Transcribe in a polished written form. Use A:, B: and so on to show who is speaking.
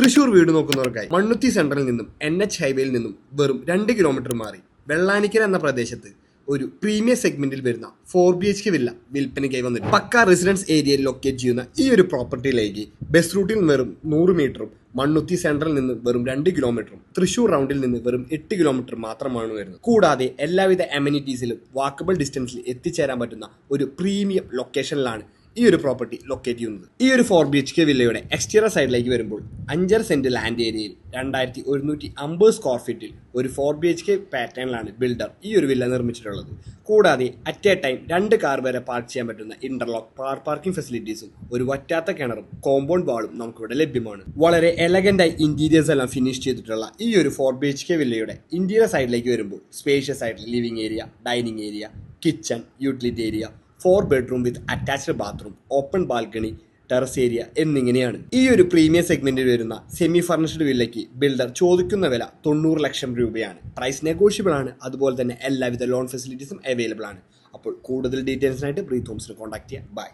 A: തൃശൂർ വീട് നോക്കുന്നവർക്കായി മണ്ണുത്തി സെന്ററിൽ നിന്നും NH ഹൈവേയിൽ നിന്നും വെറും 2 കിലോമീറ്റർ മാറി വെള്ളാനിക്കര എന്ന പ്രദേശത്ത് ഒരു പ്രീമിയം സെഗ്മെന്റിൽ വരുന്ന 4BHK വില്ല വിൽപ്പനയ്ക്കായി വന്നിട്ട് പക്ക റെസിഡൻസ് ഏരിയയിൽ ലൊക്കേറ്റ് ചെയ്യുന്ന ഈ ഒരു പ്രോപ്പർട്ടിയിലേക്ക് ബസ് റൂട്ടിൽ വെറും 100 മീറ്ററും മണ്ണുത്തി സെൻട്രൽ നിന്ന് വെറും 2 കിലോമീറ്ററും തൃശൂർ റൗണ്ടിൽ നിന്ന് വെറും 8 കിലോമീറ്റർ മാത്രമാണ് വരുന്നത്. കൂടാതെ എല്ലാവിധ അമ്യൂണിറ്റീസിലും വാക്കബിൾ ഡിസ്റ്റൻസിൽ എത്തിച്ചേരാൻ പറ്റുന്ന ഒരു പ്രീമിയം ലൊക്കേഷനിലാണ് ഈ ഒരു പ്രോപ്പർട്ടി ലൊക്കേറ്റ് ചെയ്യുന്നത്. ഈ ഒരു 4BHK വില്ലയുടെ എക്സ്റ്റീരിയർ സൈഡിലേക്ക് വരുമ്പോൾ 5 സെന്റ് ലാൻഡ് ഏരിയയിൽ 2150 സ്ക്വയർ ഫീറ്റിൽ ഒരു 4BHK പാറ്റേണിലാണ് ബിൽഡർ ഈ ഒരു വില്ല നിർമ്മിച്ചിട്ടുള്ളത്. കൂടാതെ അറ്റ് എ ടൈം 2 കാർ വരെ പാർക്ക് ചെയ്യാൻ പറ്റുന്ന ഇന്റർലോക്ക് കാർ പാർക്കിംഗ് ഫെസിലിറ്റീസും ഒരു വറ്റാത്ത കിണറും കോമ്പൗണ്ട് വാളും നമുക്കിവിടെ ലഭ്യമാണ്. വളരെ എലഗന്റായി ഇന്റീരിയേഴ്സ് എല്ലാം ഫിനിഷ് ചെയ്തിട്ടുള്ള ഈ ഒരു 4BHK വില്ലയുടെ ഇന്റീരിയർ സൈഡിലേക്ക് വരുമ്പോൾ സ്പേഷ്യസ് ആയിട്ടുള്ള living area, dining area, kitchen, utility area, 4 bedroom with attached bathroom, open balcony, terrace area എന്നിങ്ങനെയാണ്. ഈ ഒരു പ്രീമിയം സെഗ്മെന്റിൽ വരുന്ന സെമി ഫർണിഷ്ഡ് വില്ലയ്ക്ക് ബിൽഡർ ചോദിക്കുന്ന വില 90 ലക്ഷം രൂപയാണ്. പ്രൈസ് നെഗോഷ്യബിൾ ആണ്. അതുപോലെ തന്നെ എല്ലാവിധ ലോൺ ഫെസിലിറ്റീസും അവൈലബിൾ ആണ്. അപ്പോൾ കൂടുതൽ ഡീറ്റെയിൽസിനായിട്ട് ബ്രീത്ത് ഹോംസിനെ കോൺടാക്ട് ചെയ്യാം. ബൈ.